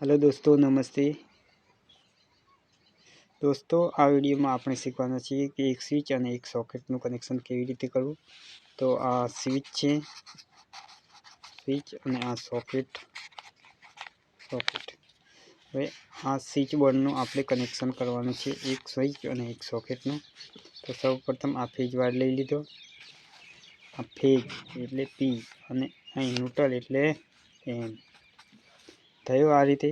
Hello दोस्तों, नमस्ते दोस्तों। आ विडियो में આપણે શીખવાના છીએ કે એક સ્વિચ અને એક સોકેટનું કનેક્શન કેવી રીતે કરવું। તો આ સ્વિચ છે, સ્વિચ અને આ સોકેટ। હવે આ સ્વિચ બોર્ડનું આપણે કનેક્શન કરવાનું છે, એક સ્વિચ અને એક સોકેટનું। તો સૌપ્રથમ આ ફેજ વાયર લઈ લીધો, આ ફેજ એટલે પી અને અહીં ન્યુટ્રલ એટલે એન થયો આ રીતે।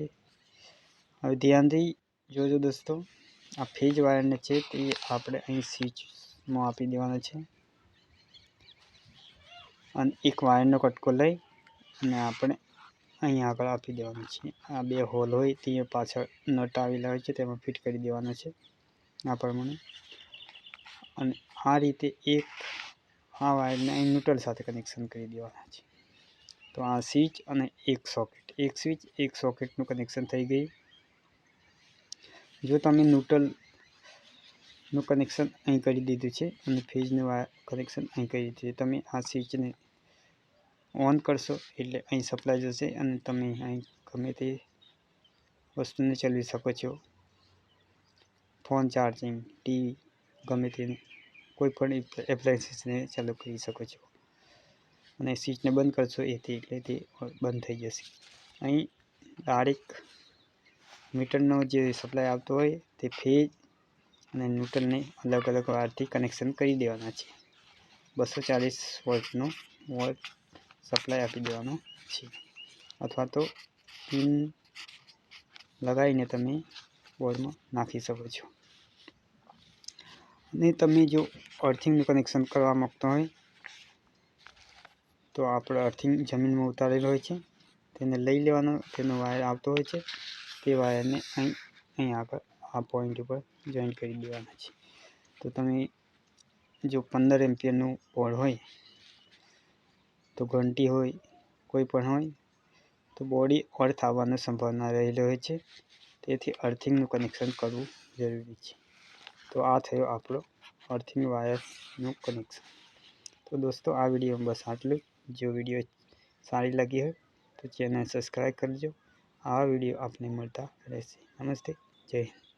હવે ધ્યાનથી જોજો દોસ્તો, આ ફેજ વાયરને છે તે આપણે અહીં સ્વિચમાં આપી દેવાનો છે અને એક વાયરનો કટકો લઈ અને આપણે અહીં આગળ આપી દેવાનો છે। આ બે હોલ હોય તે પાછળ નટ આવેલા હોય છે તેમાં ફિટ કરી દેવાનો છે આ પ્રમાણે। અને આ રીતે એક આ વાયરને અહીં ન્યુટ્રલ સાથે કનેક્શન કરી દેવાના છે। તો આ સ્વિચ અને એક સોકેટ, એક સ્વિચ એક સોકેટનું કનેક્શન થઈ ગયું। જો તમે ન્યુટ્રલનું કનેક્શન અહીં કરી દીધું છે અને ફેજનું કનેક્શન અહીં કરી દીધું છે, તમે આ સ્વિચને ઓન કરશો એટલે અહીં સપ્લાય જશે અને તમે અહીં ગમે તે વસ્તુને ચલાવી શકો છો, ફોન ચાર્જિંગ, ટીવી, ગમે તે કોઈ પણ એપ્લાયન્સીસને ચાલુ કરી શકો છો। અને સ્વિચને બંધ કરશો એટલે તે બંધ થઈ જશે। અહીં ડાયરેક્ટ મીટરનો જે સપ્લાય આવતો હોય તે ફેજ અને ન્યુટ્રલને અલગ અલગ વાયરથી કનેક્શન કરી દેવાના છે। 240 વોલ્ટનો સપ્લાય આપી દેવાનો છે, અથવા તો પિન લગાવીને તમે બોર્ડમાં નાખી શકો છો। અને તમે જો અર્થિંગનું કનેક્શન કરવા માગતા હોય તો આપણે અર્થિંગ જમીનમાં ઉતારેલો હોય છે તેને લઈ લેવાનો, તેનો વાયર આવતો હોય છે તે વાયરને અહીં આગળ આ પોઈન્ટ ઉપર જોઈન્ટ કરી દેવાના છે। તો તમે જો 15 એમ્પિયરનું બોર્ડ હોય તો ઘંટી હોય કોઈ પણ હોય તો બોડી અર્થ આવવાની સંભાવના રહેલી હોય છે, તેથી અર્થિંગનું કનેક્શન કરવું જરૂરી છે। તો આ થયો આપણો અર્થિંગ વાયરનું કનેક્શન। તો દોસ્તો આ વિડીયોમાં બસ આટલું। જો વિડીયો સારી લગી હોય તો ચેનલ સબસ્ક્રાઈબ કરજો। આવા વિડીયો આપને મળતા રહેશે। નમસ્તે, જય હિન્દ।